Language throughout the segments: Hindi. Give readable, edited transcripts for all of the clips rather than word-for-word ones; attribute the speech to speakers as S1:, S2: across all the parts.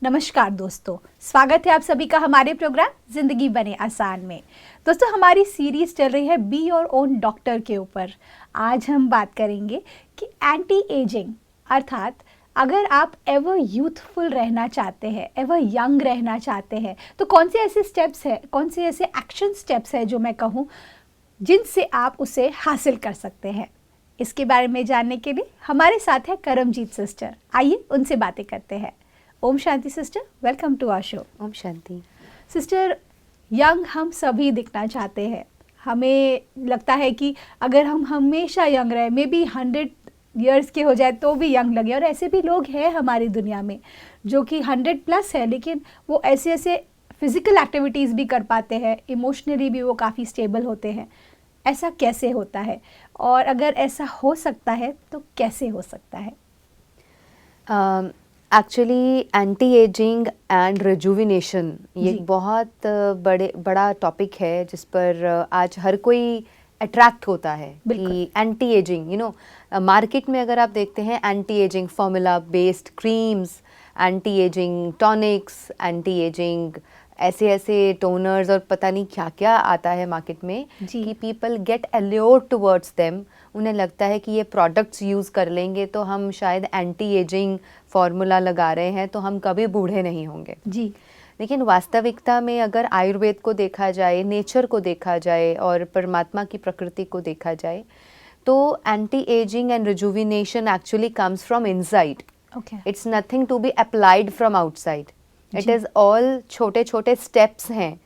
S1: नमस्कार दोस्तों, स्वागत है आप सभी का हमारे प्रोग्राम जिंदगी बने आसान में। दोस्तों, हमारी सीरीज चल रही है बी योर ओन डॉक्टर के ऊपर। आज हम बात करेंगे कि एंटी एजिंग अर्थात अगर आप एवर यूथफुल रहना चाहते हैं, एवर यंग रहना चाहते हैं, तो कौन से ऐसे स्टेप्स हैं, कौन से ऐसे एक्शन स्टेप्स हैं जो मैं कहूँ जिनसे आप उसे हासिल कर सकते हैं। इसके बारे में जानने के लिए हमारे साथ है करमजीत सिस्टर। आइए उनसे बातें करते हैं। Om Shanti sister, welcome to our show.
S2: Om Shanti
S1: sister, young हम सभी दिखना चाहते हैं। हमें लगता है कि अगर हम हमेशा यंग रहे, मे बी 100 ईयर्स के हो जाए तो भी यंग लगे। और ऐसे भी लोग हैं हमारी दुनिया में जो कि 100+ है, लेकिन वो ऐसे ऐसे फिजिकल एक्टिविटीज़ भी कर पाते हैं, इमोशनली भी वो काफ़ी स्टेबल होते हैं। ऐसा कैसे होता है, और अगर ऐसा हो सकता है तो कैसे हो सकता है?
S2: Actually anti ageing and rejuvenation ये एक बहुत बड़ा टॉपिक है जिस पर आज हर कोई अट्रैक्ट होता है कि एंटी एजिंग मार्केट में अगर आप देखते हैं anti ageing formula based creams, anti ageing tonics, anti ageing ऐसे टोनर्स और पता नहीं क्या क्या आता है मार्केट में कि people get allured towards them. उन्हें लगता है कि ये प्रोडक्ट्स यूज़ कर लेंगे तो हम शायद एंटी एजिंग फार्मूला लगा रहे हैं तो हम कभी बूढ़े नहीं होंगे जी। लेकिन वास्तविकता में अगर आयुर्वेद को देखा जाए, नेचर को देखा जाए और परमात्मा की प्रकृति को देखा जाए तो anti ageing and rejuvenation actually comes from inside. It's nothing to be applied from outside. It is all छोटे छोटे स्टेप्स हैं।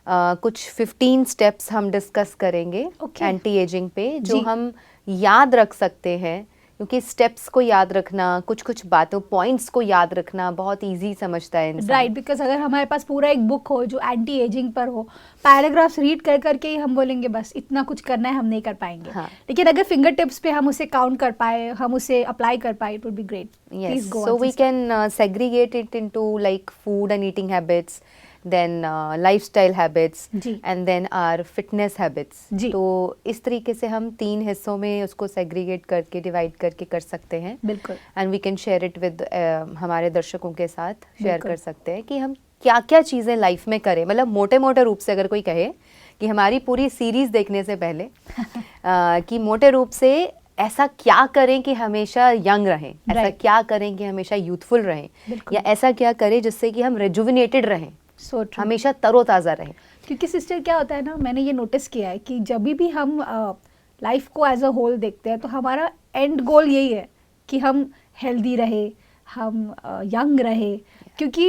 S2: कुछ 15 स्टेप्स हम डिस्कस करेंगे एंटी एजिंग पे जो हम याद रख सकते हैं, क्योंकि स्टेप्स को याद रखना, कुछ बातों पॉइंट्स को याद रखना बहुत इजी समझता है इंसान।
S1: राइट, बिकॉज अगर हमारे पास पूरा एक बुक हो जो एंटी एजिंग पर हो, पैराग्राफ्स रीड कर करके ही हम बोलेंगे बस इतना कुछ करना है, हम नहीं कर पाएंगे। हाँ. लेकिन अगर फिंगर टिप्स पे हम उसे काउंट कर पाए, हम उसे अप्लाई कर पाए, it would be great.
S2: Yes, so we can segregate it into like food and eating habits, then lifestyle habits, and then our fitness habits. तो इस तरीके से हम 3 हिस्सों में उसको segregate करके डिवाइड करके कर सकते हैं। बिल्कुल। And we can share it with हमारे दर्शकों के साथ शेयर कर सकते हैं कि हम क्या क्या चीज़ें लाइफ में करें। मतलब मोटे मोटे रूप से अगर कोई कहे कि हमारी पूरी सीरीज देखने से पहले कि मोटे रूप से ऐसा क्या करें कि हमेशा यंग रहें, ऐसा क्या करें कि हमेशा यूथफुल रहें, या ऐसा क्या करें जिससे कि हम रिजुविनेटेड रहें, हमेशा तरोताज़ा रहें।
S1: क्योंकि सिस्टर क्या होता है ना, मैंने ये नोटिस किया है कि जब भी हम लाइफ को एज अ होल देखते हैं तो हमारा एंड गोल यही है कि हम हेल्दी रहे, हम यंग रहे। क्योंकि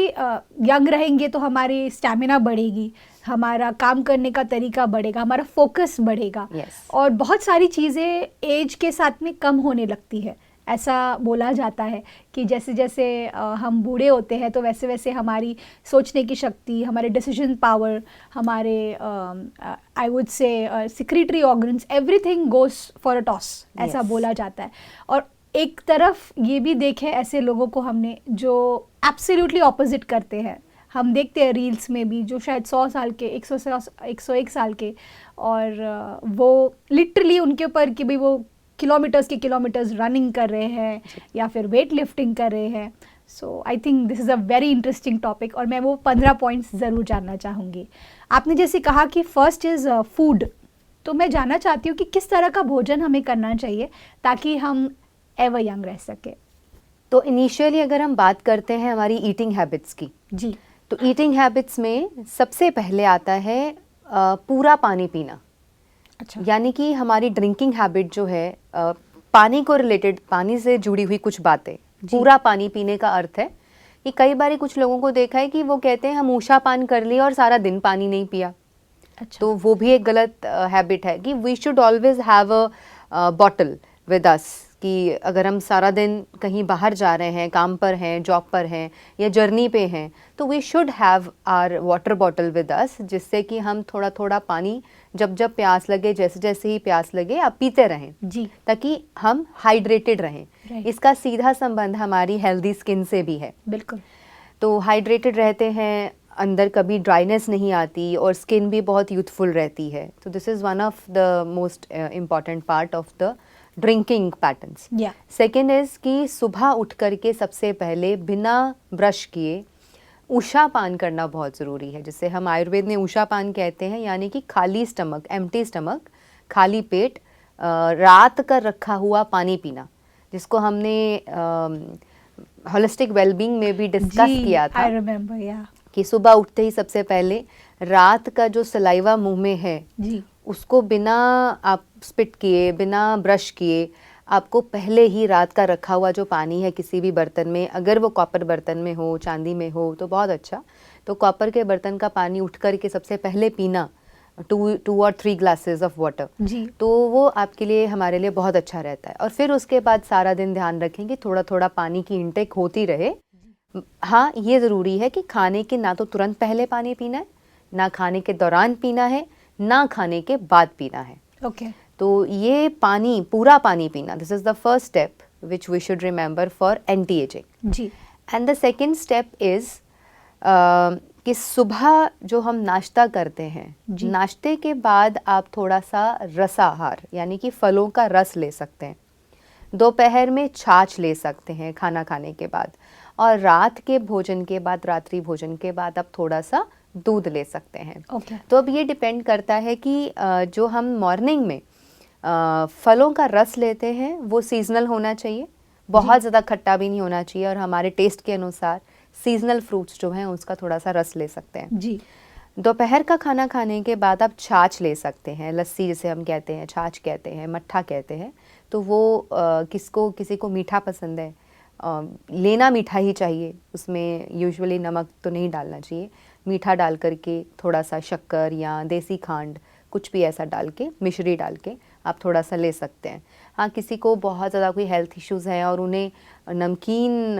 S1: यंग रहेंगे तो हमारी स्टैमिना बढ़ेगी, हमारा काम करने का तरीका बढ़ेगा, हमारा फोकस बढ़ेगा। और बहुत सारी चीज़ें एज के साथ में कम होने लगती है। ऐसा बोला जाता है कि जैसे जैसे हम बूढ़े होते हैं तो वैसे वैसे हमारी सोचने की शक्ति, हमारे डिसीजन पावर, हमारे I would say secretory organs, everything goes for a toss, ऐसा बोला जाता है। और एक तरफ ये भी देखे ऐसे लोगों को हमने जो एब्सोल्युटली ऑपोजिट करते हैं। हम देखते हैं रील्स में भी जो शायद 100 साल के, 101 साल के, और वो लिटरली उनके ऊपर कि भाई वो किलोमीटर्स के किलोमीटर्स रनिंग कर रहे हैं या फिर वेट लिफ्टिंग कर रहे हैं। So I think this is a very interesting topic, और मैं वो 15 पॉइंट्स ज़रूर जानना चाहूँगी। आपने जैसे कहा कि फर्स्ट इज़ फूड, तो मैं जानना चाहती हूँ कि किस तरह का भोजन हमें करना चाहिए ताकि हम एवर यंग रह सके।
S2: तो इनिशियली अगर हम बात करते हैं हमारी ईटिंग हैबिट्स की जी, तो ईटिंग हैबिट्स में सबसे पहले आता है पूरा पानी पीना। अच्छा। यानी कि हमारी ड्रिंकिंग हैबिट जो है, पानी को रिलेटेड, पानी से जुड़ी हुई कुछ बातें। पूरा पानी पीने का अर्थ है कि कई बार कुछ लोगों को देखा है कि वो कहते हैं हम ऊषा पान कर लिया और सारा दिन पानी नहीं पिया। अच्छा। तो वो भी एक गलत हैबिट है कि we should always have a bottle with us, कि अगर हम सारा दिन कहीं बाहर जा रहे हैं, काम पर हैं, जॉब पर हैं या जर्नी पे हैं, तो we should have our water bottle with us, जिससे कि हम थोड़ा थोड़ा पानी जब जब प्यास लगे, जैसे जैसे ही प्यास लगे आप पीते रहें जी, ताकि हम हाइड्रेटेड रहें। इसका सीधा संबंध हमारी हेल्दी स्किन से भी है। बिल्कुल। तो हाइड्रेटेड रहते हैं, अंदर कभी ड्राइनेस नहीं आती और स्किन भी बहुत यूथफुल रहती है। तो this is one of the most important part of the drinking patterns. Second is कि सुबह उठ करके सबसे पहले बिना ब्रश किए उषा पान करना बहुत ज़रूरी है, जिसे हम आयुर्वेद में उषा पान कहते हैं, यानी कि खाली स्टमक, एम्प्टी स्टमक, खाली पेट रात का रखा हुआ पानी पीना, जिसको हमने होलिस्टिक वेलबींग में भी डिस्कस किया था।
S1: आई रिमेम्बर, या
S2: कि सुबह उठते ही सबसे पहले रात का जो सलाइवा मुंह में है
S1: जी,
S2: उसको बिना आप स्पिट किए, बिना ब्रश किए, आपको पहले ही रात का रखा हुआ जो पानी है किसी भी बर्तन में, अगर वो कॉपर बर्तन में हो, चांदी में हो तो बहुत अच्छा, तो कॉपर के बर्तन का पानी उठ कर के सबसे पहले पीना, 2 और 3 ग्लासेस ऑफ वाटर,
S1: जी,
S2: तो वो आपके लिए, हमारे लिए बहुत अच्छा रहता है। और फिर उसके बाद सारा दिन ध्यान रखें कि थोड़ा थोड़ा पानी की इंटेक होती रहे। हाँ, ये ज़रूरी है कि खाने के ना तो तुरंत पहले पानी पीना है, ना खाने के दौरान पीना है, ना खाने के बाद पीना है।
S1: ओके,
S2: तो ये पानी, पूरा पानी पीना, this is the first step which we should remember for anti ageing.
S1: जी,
S2: and the second step is कि सुबह जो हम नाश्ता करते हैं,
S1: जी।
S2: नाश्ते के बाद आप थोड़ा सा रसाहार यानी कि फलों का रस ले सकते हैं, दोपहर में छाछ ले सकते हैं खाना खाने के बाद, और रात के भोजन के बाद, रात्रि भोजन के बाद आप थोड़ा सा दूध ले सकते हैं।
S1: ओके,
S2: तो अब ये डिपेंड करता है कि जो हम मॉर्निंग में फलों का रस लेते हैं वो सीजनल होना चाहिए, बहुत ज़्यादा खट्टा भी नहीं होना चाहिए, और हमारे टेस्ट के अनुसार सीजनल फ्रूट्स जो हैं उसका थोड़ा सा रस ले सकते हैं।
S1: जी,
S2: दोपहर का खाना खाने के बाद आप छाछ ले सकते हैं, लस्सी जिसे हम कहते हैं, छाछ कहते हैं, मट्ठा कहते हैं। तो वो किसी को मीठा पसंद है, लेना मीठा ही चाहिए, उसमें यूजुअली नमक तो नहीं डालना चाहिए, मीठा डाल करके थोड़ा सा शक्कर या देसी खांड कुछ भी ऐसा डाल के, मिश्री डाल के आप थोड़ा सा ले सकते हैं। हाँ, किसी को बहुत ज़्यादा कोई हेल्थ इश्यूज़ हैं और उन्हें नमकीन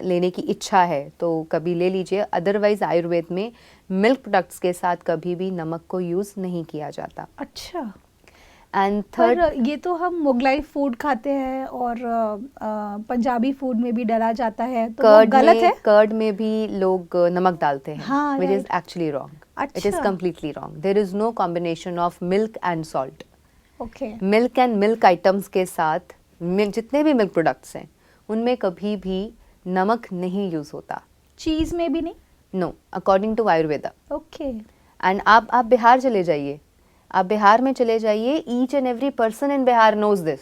S2: लेने की इच्छा है तो कभी ले लीजिए, अदरवाइज़ आयुर्वेद में मिल्क प्रोडक्ट्स के साथ कभी भी नमक को यूज़ नहीं किया जाता।
S1: अच्छा।
S2: एंड थर्ड,
S1: पर ये तो हम मुगलाई फूड खाते हैं और पंजाबी फूड में भी डाला जाता है, तो वो गलत है?
S2: कर्ड में भी लोग नमक डालते हैं,
S1: हाँ,
S2: which is
S1: right.
S2: Actually wrong. It is
S1: अच्छा,
S2: completely wrong. There is no combination of milk and salt.
S1: Okay,
S2: milk and milk items के साथ जितने भी मिल्क प्रोडक्ट्स हैं उनमें कभी भी नमक नहीं यूज़ होता।
S1: चीज़ में भी नहीं?
S2: No, according to Ayurveda.
S1: Okay,
S2: and आप बिहार चले जाइए, आप बिहार में चले जाइए, each and every person in Bihar knows this.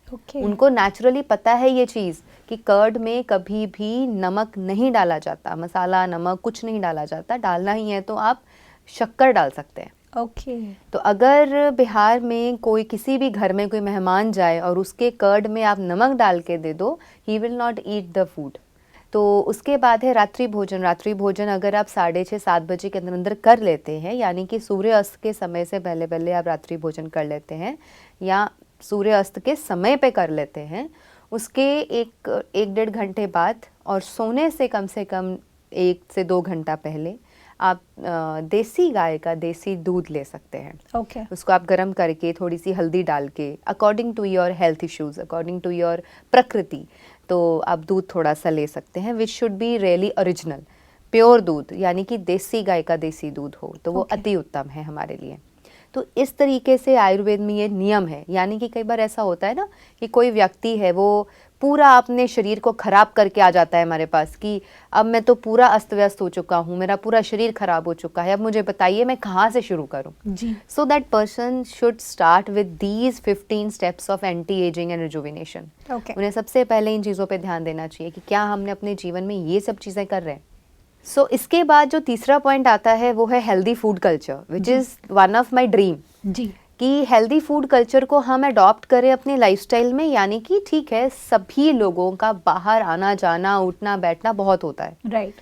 S1: Okay,
S2: उनको नेचुरली पता है ये चीज़ कि कर्ड में कभी भी नमक नहीं डाला जाता, मसाला नमक कुछ नहीं डाला जाता। डालना ही है तो आप शक्कर डाल सकते हैं।
S1: ओके,
S2: तो अगर बिहार में कोई, किसी भी घर में कोई मेहमान जाए और उसके कर्ड में आप नमक डाल के दे दो, he will not eat the food. तो उसके बाद है रात्रि भोजन। रात्रि भोजन अगर आप 6:30-7 बजे के अंदर अंदर कर लेते हैं, यानी कि सूर्य अस्त के समय से पहले पहले आप रात्रि भोजन कर लेते हैं या सूर्य अस्त के समय पे कर लेते हैं, उसके एक 1-1.5 घंटे बाद और सोने से कम 1 से 2 घंटा पहले आप देसी गाय का देसी दूध ले सकते हैं।
S1: ओके,
S2: उसको आप गर्म करके थोड़ी सी हल्दी डाल के, according to your health issues, according to your प्रकृति, तो आप दूध थोड़ा सा ले सकते हैं, which should be really original, pure दूध, यानी कि देसी गाय का देसी दूध हो, तो वो
S1: Okay.
S2: अति उत्तम है हमारे लिए। तो इस तरीके से आयुर्वेद में ये नियम है। यानी कि कई बार ऐसा होता है ना कि कोई व्यक्ति है वो पूरा अपने शरीर को खराब करके आ जाता है हमारे पास कि अब मैं तो पूरा अस्त व्यस्त हो चुका हूँ, मेरा पूरा शरीर खराब हो चुका है, अब मुझे बताइए मैं कहाँ से शुरू करूँ।
S1: जी,
S2: so that person should start with these 15 steps of anti ageing and rejuvenation.
S1: Okay,
S2: उन्हें सबसे पहले इन चीज़ों पे ध्यान देना चाहिए कि क्या हमने अपने जीवन में ये सब चीज़ें कर रहे हैं। सो इसके बाद जो तीसरा पॉइंट आता है वो है healthy food culture, which is one of my dream,
S1: जी,
S2: कि हेल्दी फूड कल्चर को हम अडॉप्ट करें अपने लाइफस्टाइल में। यानी कि ठीक है, सभी लोगों का बाहर आना जाना, उठना बैठना बहुत होता है।
S1: राइट,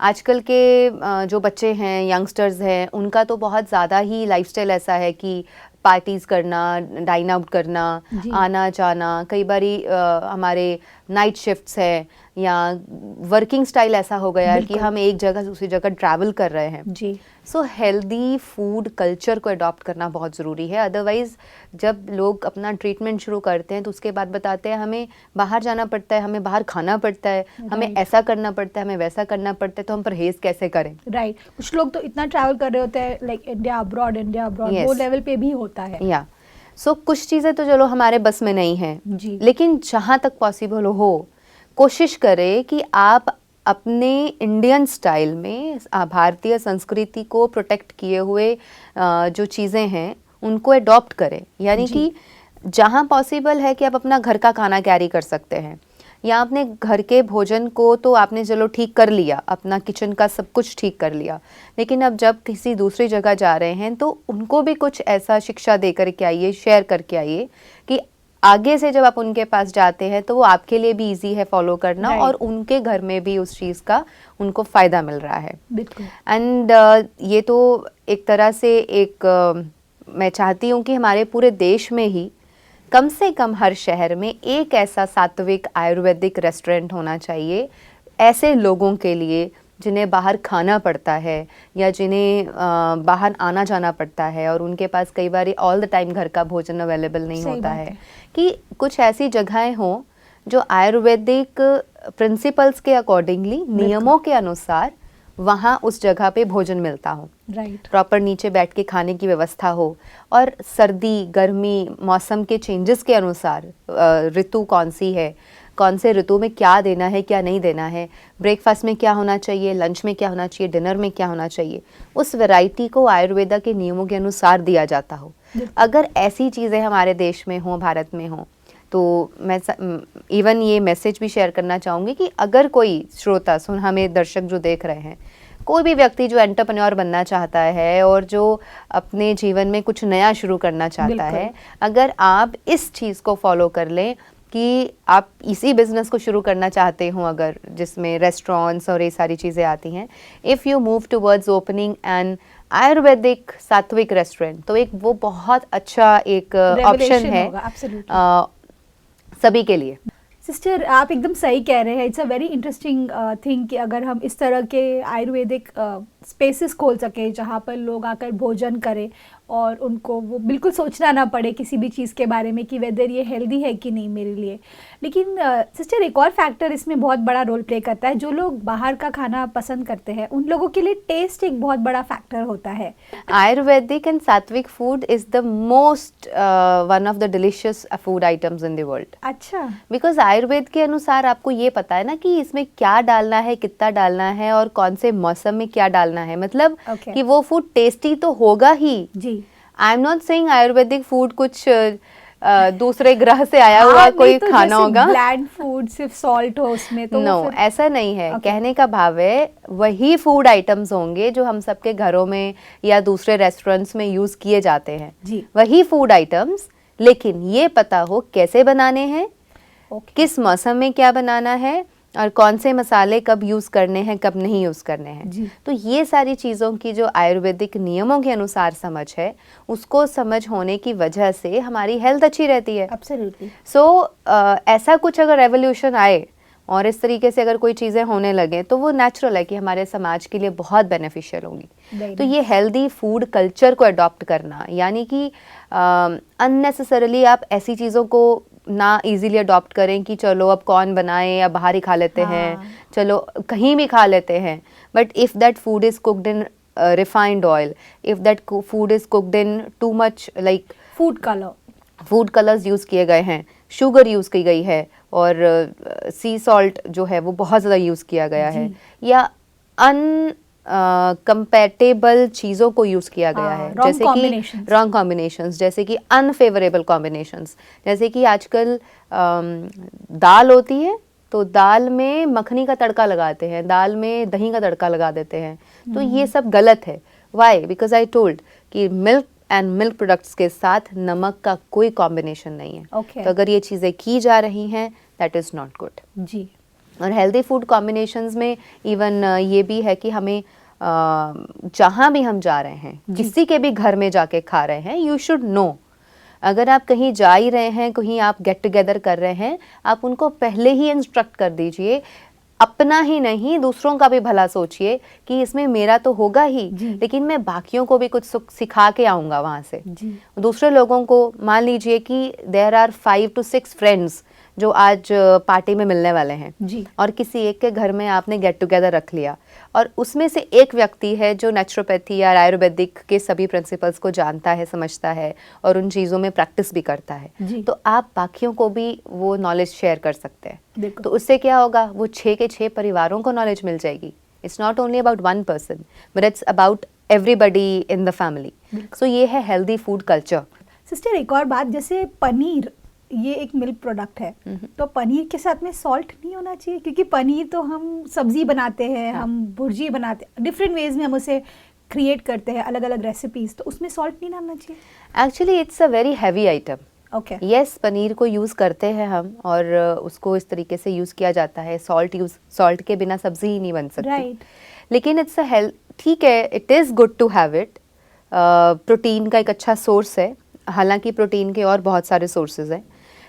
S2: आजकल के जो बच्चे हैं, यंगस्टर्स हैं, उनका तो बहुत ज़्यादा ही लाइफस्टाइल ऐसा है कि पार्टीज़ करना, डाइन आउट करना,
S1: जी।
S2: आना जाना, कई बारी हमारे नाइट शिफ्ट्स हैं या वर्किंग स्टाइल ऐसा हो गया है कि
S1: बिल्कुल।
S2: हम एक जगह से दूसरी जगह ट्रैवल कर रहे हैं।
S1: जी,
S2: सो हेल्दी फूड कल्चर को अडॉप्ट करना बहुत ज़रूरी है। अदरवाइज़ जब लोग अपना ट्रीटमेंट शुरू करते हैं तो उसके बाद बताते हैं हमें बाहर जाना पड़ता है, हमें बाहर खाना पड़ता है, हमें
S1: Right.
S2: ऐसा करना पड़ता है, हमें वैसा करना पड़ता है, तो हम परहेज़ कैसे करें।
S1: राइट, कुछ लोग तो इतना ट्रैवल कर रहे होते हैं, लाइक इंडिया अब्रॉड,
S2: Yes.
S1: वो लेवल पे भी होता है।
S2: या सो कुछ चीज़ें तो चलो हमारे बस में नहीं हैं,
S1: जी,
S2: लेकिन जहाँ तक पॉसिबल हो कोशिश करें कि आप अपने इंडियन स्टाइल में भारतीय संस्कृति को प्रोटेक्ट किए हुए जो चीज़ें हैं उनको अडॉप्ट करें। यानी कि जहाँ पॉसिबल है कि आप अपना घर का खाना कैरी कर सकते हैं, या अपने घर के भोजन को तो आपने चलो ठीक कर लिया, अपना किचन का सब कुछ ठीक कर लिया, लेकिन अब जब किसी दूसरी जगह जा रहे हैं तो उनको भी कुछ ऐसा शिक्षा दे करके आइए, शेयर करके आइए कि आगे से जब आप उनके पास जाते हैं तो वो आपके लिए भी इजी है फॉलो करना, और उनके घर में भी उस चीज़ का उनको फ़ायदा मिल रहा है।
S1: बिल्कुल।
S2: एंड ये तो एक तरह से मैं चाहती हूँ कि हमारे पूरे देश में ही कम से कम हर शहर में एक ऐसा सात्विक आयुर्वेदिक रेस्टोरेंट होना चाहिए, ऐसे लोगों के लिए जिन्हें बाहर खाना पड़ता है या जिन्हें बाहर आना जाना पड़ता है और उनके पास कई बार ऑल द टाइम घर का भोजन अवेलेबल नहीं होता है, कि कुछ ऐसी जगहें हों जो आयुर्वेदिक प्रिंसिपल्स के अकॉर्डिंगली, नियमों के अनुसार वहाँ उस जगह पे भोजन मिलता हो।
S1: राइट।
S2: प्रॉपर नीचे बैठ के खाने की व्यवस्था हो, और सर्दी गर्मी मौसम के चेंजेस के अनुसार ऋतु कौन सी है, कौन से ऋतु में क्या देना है क्या नहीं देना है, ब्रेकफास्ट में क्या होना चाहिए, लंच में क्या होना चाहिए, डिनर में क्या होना चाहिए, उस वैरायटी को आयुर्वेदा के नियमों के अनुसार दिया जाता हो। अगर ऐसी चीज़ें हमारे देश में हों, भारत में हों, तो मैं इवन ये मैसेज भी शेयर करना चाहूँगी कि अगर कोई श्रोता हमें दर्शक जो देख रहे हैं, कोई भी व्यक्ति जो एंटरप्रेन्योर बनना चाहता है और जो अपने जीवन में कुछ नया शुरू करना चाहता है, अगर आप इस चीज़ को फॉलो कर लें कि आप इसी बिजनेस को शुरू करना चाहते हो, अगर जिसमें रेस्टोरेंट्स और ये सारी चीज़ें आती हैं, if you move towards opening N Ayurvedic सात्विक रेस्टोरेंट, तो एक वो बहुत अच्छा एक ऑप्शन है सभी के लिए।
S1: सिस्टर, आप एकदम सही कह रहे हैं। It's a very interesting thing कि अगर हम इस तरह के आयुर्वेदिक स्पेसेस खोल सके जहाँ पर लोग आकर भोजन करें और उनको वो बिल्कुल सोचना ना पड़े किसी भी चीज़ के बारे में कि वेदर ये हेल्दी है कि नहीं मेरे लिए। लेकिन सिस्टर, एक और फैक्टर इसमें बहुत बड़ा रोल प्ले करता है। जो लोग बाहर का खाना पसंद करते हैं उन लोगों के लिए टेस्ट एक बहुत बड़ा फैक्टर होता है।
S2: आयुर्वेदिक एंड सात्विक food is the most one of the delicious food items in the world.
S1: अच्छा।
S2: बिकॉज आयुर्वेद के अनुसार आपको ये पता है ना कि इसमें क्या डालना है, कितना डालना है और कौन से मौसम में क्या डालना है, मतलब कि वो फूड टेस्टी तो होगा ही जी। I am not saying Ayurvedic food कुछ दूसरे ग्रह से आया हुआ कोई तो खाना होगा,
S1: ब्लैंड फूड सिर्फ सॉल्ट हो उसमें, तो
S2: नो ऐसा नहीं है। कहने का भाव है वही फूड आइटम्स होंगे जो हम सबके घरों में या दूसरे रेस्टोरेंट्स में यूज किए जाते हैं जी। वही फूड आइटम्स, लेकिन ये पता हो कैसे बनाने हैं, किस मौसम में क्या बनाना है और कौन से मसाले कब यूज़ करने हैं, कब नहीं यूज़ करने हैं। तो ये सारी चीज़ों की जो आयुर्वेदिक नियमों के अनुसार समझ है, उसको समझ होने की वजह से हमारी हेल्थ अच्छी रहती है।
S1: एब्सोल्युटली।
S2: सो ऐसा कुछ अगर रेवोल्यूशन आए और इस तरीके से अगर कोई चीज़ें होने लगे तो वो नेचुरल है कि हमारे समाज के लिए बहुत बेनिफिशियल होंगी। तो ये हेल्दी फूड कल्चर को अडॉप्ट करना, यानी कि अननेसेसरली आप ऐसी चीज़ों को ना इजीली अडॉप्ट करें कि चलो अब कौन बनाए या बाहर ही खा लेते हैं, चलो कहीं भी खा लेते हैं, but if that food is cooked in refined oil, if that food is cooked in too much like food colours use किए गए हैं, शुगर यूज़ की गई है और सी सॉल्ट जो है वो बहुत ज़्यादा यूज़ किया गया है, या कंपैटिबल चीज़ों को यूज़ किया गया है, जैसे कि रॉन्ग कॉम्बिनेशंस, जैसे कि अनफेवरेबल कॉम्बिनेशंस, जैसे कि आजकल दाल होती है तो दाल में मखनी का तड़का लगाते हैं, दाल में दही का तड़का लगा देते हैं, तो ये सब गलत है। वाई? बिकॉज आई टोल्ड कि मिल्क एंड मिल्क प्रोडक्ट्स के साथ नमक का कोई कॉम्बिनेशन नहीं है। तो अगर ये चीज़ें की जा रही हैं दैट इज़ नॉट गुड जी। और हेल्दी फूड कॉम्बिनेशंस में इवन ये भी है कि हमें जहाँ भी हम जा रहे हैं, किसी के भी घर में जाके खा रहे हैं, यू शुड नो, अगर आप कहीं जा ही रहे हैं, कहीं आप गेट टुगेदर कर रहे हैं, आप उनको पहले ही इंस्ट्रक्ट कर दीजिए, अपना ही नहीं दूसरों का भी भला सोचिए कि इसमें मेरा तो होगा ही, लेकिन मैं बाकियों को भी कुछ सिखा के आऊँगा वहाँ से। दूसरे लोगों को, मान लीजिए कि देयर आर 5 to 6 फ्रेंड्स जो आज पार्टी में मिलने वाले हैं
S1: जी।
S2: और किसी एक के घर में आपने गेट टुगेदर रख लिया और उसमें से एक व्यक्ति है जो नेचुरोपैथी या आयुर्वेदिक के सभी प्रिंसिपल्स को जानता है, समझता है और उन चीज़ों में प्रैक्टिस भी करता है, तो आप बाकियों को भी वो नॉलेज शेयर कर सकते हैं। तो उससे क्या होगा, वो 6 के 6 परिवारों को नॉलेज मिल जाएगी। It's not only about one person but it's about everybody in the family. So ये है हेल्दी फूड कल्चर।
S1: सिस्टर एक और बात, जैसे पनीर ये एक मिल्क प्रोडक्ट है, तो पनीर के साथ में सॉल्ट नहीं होना चाहिए? क्योंकि पनीर तो हम सब्जी बनाते हैं, हम भुर्जी बनाते हैं, डिफरेंट वेज में हम उसे क्रिएट करते हैं, अलग अलग रेसिपीज, तो उसमें सॉल्ट नहीं डालना चाहिए?
S2: Actually it's a very heavy item.
S1: Okay.
S2: Yes, paneer को यूज़ करते हैं हम और उसको इस तरीके से यूज़ किया जाता है। सॉल्ट के बिना सब्जी ही नहीं बन सकती।
S1: राइट।
S2: लेकिन इट्स अ हेल्थ, ठीक है, it is good to have it. Protein का एक अच्छा सोर्स है, हालांकि प्रोटीन के और बहुत सारे सोर्सेज हैं,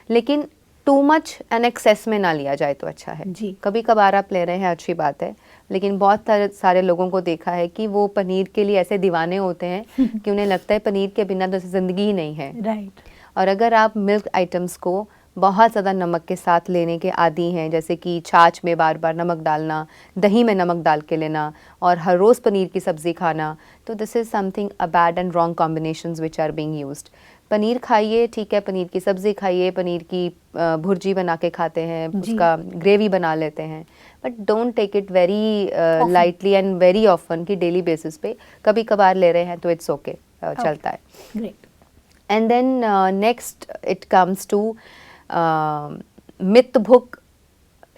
S2: लेकिन टू मच एंड एक्सेस में ना लिया जाए तो अच्छा है
S1: जी।
S2: कभी कभार आप ले रहे हैं, अच्छी बात है, लेकिन बहुत सारे लोगों को देखा है कि वो पनीर के लिए ऐसे दीवाने होते हैं कि उन्हें लगता है पनीर के बिना तो ज़िंदगी ही नहीं है।
S1: राइट।
S2: और अगर आप मिल्क आइटम्स को बहुत ज़्यादा नमक के साथ लेने के आदी हैं, जैसे कि छाछ में बार बार नमक डालना, दही में नमक डाल के लेना और हर रोज़ पनीर की सब्ज़ी खाना, तो this is something a bad and wrong combinations which are being used. Paneer खाइए, ठीक है, पनीर की सब्ज़ी खाइए, पनीर की भुर्जी बना के खाते हैं, उसका ग्रेवी बना लेते हैं, but don't take it very lightly and very often कि डेली बेसिस पे, कभी कभार ले रहे हैं तो इट्स ओके, चलता है।
S1: Great.
S2: And then next it comes to मित भुक,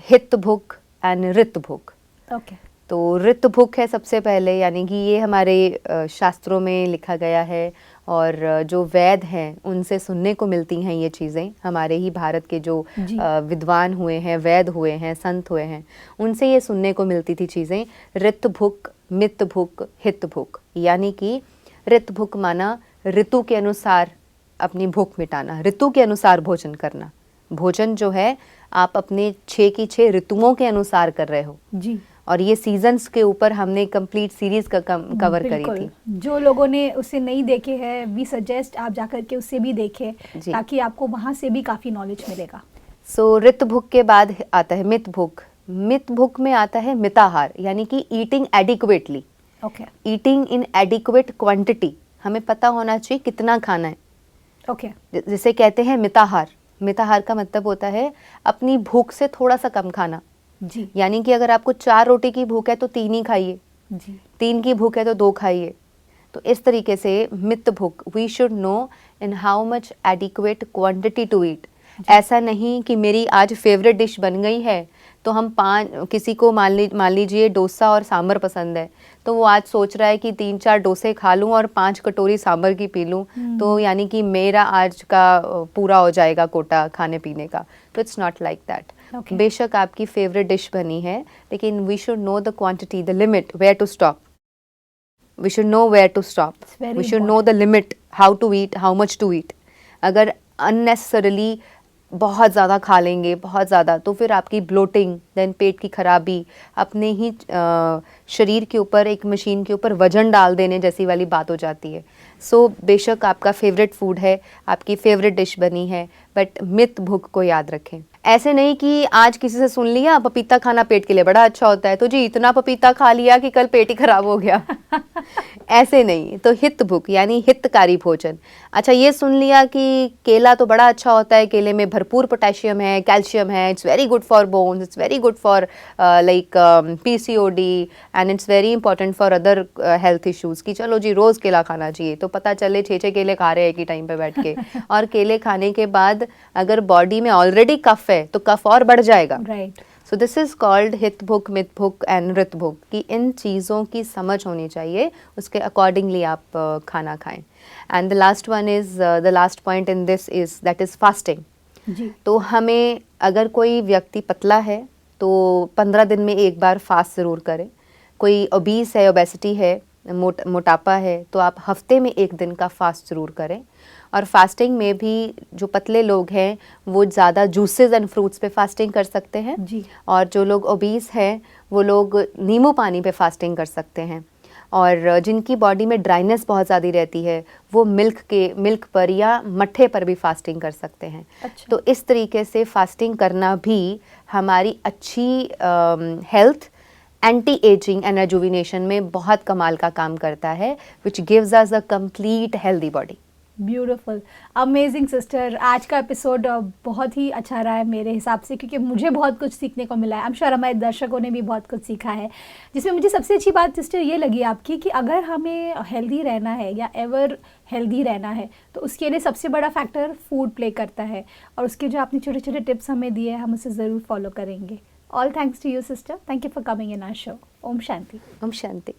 S2: हित भुक एंड ऋत भुक।
S1: ओके।
S2: तो ऋत भुक है सबसे पहले, यानी कि ये हमारे शास्त्रों में लिखा गया है और जो वैद हैं उनसे सुनने को मिलती हैं ये चीज़ें। हमारे ही भारत के जो विद्वान हुए हैं, वैद हुए हैं, संत हुए हैं, उनसे ये सुनने को मिलती थी चीज़ें। ऋत भुक, मित भुक, हित भुक, यानी कि ऋत भुक माना ऋतु के अनुसार अपनी भूख मिटाना, ऋतु के अनुसार भोजन करना। भोजन जो है आप अपने 6 की 6 ऋतुओं के अनुसार कर रहे हो जी। और ये सीजन्स के ऊपर हमने कंप्लीट सीरीज का कवर करी थी।
S1: जो लोगों ने उसे नहीं देखे हैं, वी सजेस्ट आप जाकर के उसे भी देखें, ताकि आपको वहाँ से भी काफ़ी नॉलेज मिलेगा।
S2: सो ऋत भुक के बाद आता है मित भुक। मित भुक में आता है मिताहार, यानी कि eating adequately.
S1: Okay.
S2: Eating in adequate quantity, हमें पता होना चाहिए कितना खाना है।
S1: ओके।
S2: जिसे कहते हैं मिताहार। मिताहार का मतलब होता है अपनी भूख से थोड़ा सा कम खाना जी। यानी कि अगर आपको 4 रोटी की भूख है तो 3 ही खाइए जी। 3 की भूख है तो 2 खाइए। तो इस तरीके से मित भूख, we should know in how much adequate quantity to eat. ऐसा नहीं कि मेरी आज फेवरेट डिश बन गई है तो हम किसी को मान लीजिए डोसा और सांभर पसंद है, तो वो आज सोच रहा है कि 3-4 डोसे खा लूं और 5 कटोरी सांभर की पी लूं, तो यानी कि मेरा आज का पूरा हो जाएगा कोटा खाने पीने का। तो इट्स नॉट लाइक दैट। बेशक आपकी फेवरेट डिश बनी है, लेकिन we should know the quantity, the limit, where to stop. We should know where to stop, we should know the limit, how to eat, how much to eat. अगर अननेसेसरली बहुत ज़्यादा खा लेंगे, बहुत ज़्यादा, तो फिर आपकी ब्लोटिंग, देन पेट की खराबी, अपने ही शरीर के ऊपर, एक मशीन के ऊपर वजन डाल देने जैसी वाली बात हो जाती है। सो बेशक आपका फेवरेट फूड है, आपकी फेवरेट डिश बनी है, बट मित भूख को याद रखें। ऐसे नहीं कि आज किसी से सुन लिया पपीता खाना पेट के लिए बड़ा अच्छा होता है, तो जी इतना पपीता खा लिया कि कल पेट ही खराब हो गया ऐसे नहीं। तो हित भूख यानी हितकारी भोजन। अच्छा, ये सुन लिया कि केला तो बड़ा अच्छा होता है, केले में भरपूर पोटेशियम है, कैल्शियम है, it's very good for bones, it's very good for like PCOD and it's very important for other health issues, कि चलो जी रोज़ केला खाना चाहिए। तो पता चले 6-6 केले खा रहे हैं एक ही टाइम पे बैठ के और केले खाने के बाद अगर बॉडी में ऑलरेडी कफ है तो कफ और बढ़ जाएगा।
S1: Right.
S2: So this is called हित भुक, मित भुक एंड ऋत भुक, कि इन चीज़ों की समझ होनी चाहिए, उसके अकॉर्डिंगली आप खाना खाएं। And the last one is, the last point in this is that is fasting जी। तो हमें, अगर कोई व्यक्ति पतला है तो 15 दिन में एक बार फास्ट ज़रूर करें। कोई ओबीस है, ओबेसिटी है, मोटापा है, तो आप हफ्ते में 1 दिन का फास्ट ज़रूर करें। और फास्टिंग में भी जो पतले लोग हैं वो ज़्यादा जूसेस एंड फ्रूट्स पे फास्टिंग कर सकते हैं जी। और जो लोग ओबीस हैं वो लोग नींबू पानी पे फास्टिंग कर सकते हैं। और जिनकी बॉडी में ड्राइनेस बहुत ज़्यादा रहती है वो मिल्क पर या मट्ठे पर भी फास्टिंग कर सकते हैं।
S1: अच्छा।
S2: तो इस तरीके से फास्टिंग करना भी हमारी अच्छी health, anti ageing and rejuvenation में बहुत कमाल का काम करता है, which gives us a complete healthy body.
S1: Beautiful, amazing sister. आज का एपिसोड बहुत ही अच्छा रहा है मेरे हिसाब से, क्योंकि मुझे बहुत कुछ सीखने को मिला है। आई एम श्योर हमारे दर्शकों ने भी बहुत कुछ सीखा है, जिसमें मुझे सबसे अच्छी बात सिस्टर ये लगी आपकी कि अगर हमें हेल्दी रहना है या एवर हेल्दी रहना है तो उसके लिए सबसे बड़ा फैक्टर फूड प्ले करता है, और उसके जो आपने छोटे छोटे टिप्स हमें दिए हैं हम उसे ज़रूर फॉलो करेंगे। All thanks to you sister, thank you for coming in our show. Om Shanti.
S2: Om Shanti.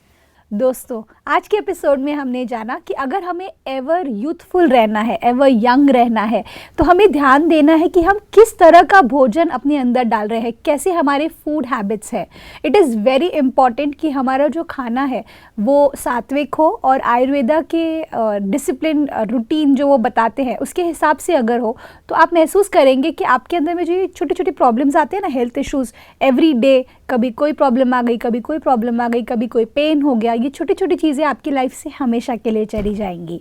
S1: दोस्तों, आज के एपिसोड में हमने जाना कि अगर हमें एवर यूथफुल रहना है, एवर यंग रहना है, तो हमें ध्यान देना है कि हम किस तरह का भोजन अपने अंदर डाल रहे हैं, कैसे हमारे फूड हैबिट्स है। इट इज़ वेरी इंपॉर्टेंट कि हमारा जो खाना है वो सात्विक हो और आयुर्वेदा के डिसिप्लिन रूटीन जो वो बताते हैं उसके हिसाब से अगर हो तो आप महसूस करेंगे कि आपके अंदर में जो ये छोटी छोटी प्रॉब्लम्स आते हैं ना, हेल्थ इश्यूज़ एवरी डे, कभी कोई प्रॉब्लम आ गई, कभी कोई प्रॉब्लम आ गई, कभी कोई पेन हो गया, ये छोटी छोटी चीज़ें आपकी लाइफ से हमेशा के लिए चली जाएंगी।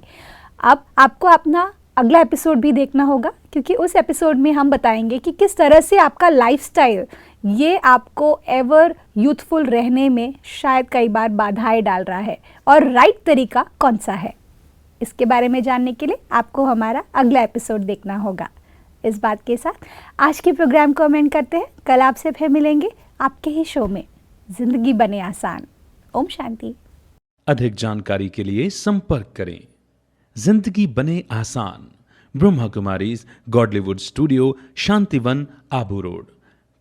S1: अब आपको अपना अगला एपिसोड भी देखना होगा, क्योंकि उस एपिसोड में हम बताएंगे कि किस तरह से आपका लाइफस्टाइल ये आपको एवर यूथफुल रहने में शायद कई बार बाधाएं डाल रहा है, और राइट तरीका कौन सा है। इसके बारे में जानने के लिए आपको हमारा अगला एपिसोड देखना होगा। इस बात के साथ आज के प्रोग्राम को एंड करते हैं। कल आपसे फिर मिलेंगे आपके ही शो में जिंदगी बने आसान। ओम शांति।
S3: अधिक जानकारी के लिए संपर्क करें। जिंदगी बने आसान, Brahma Kumaris Godlywood studio, Shantivan, Abu road.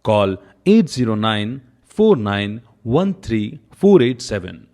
S3: Call 8094913487487।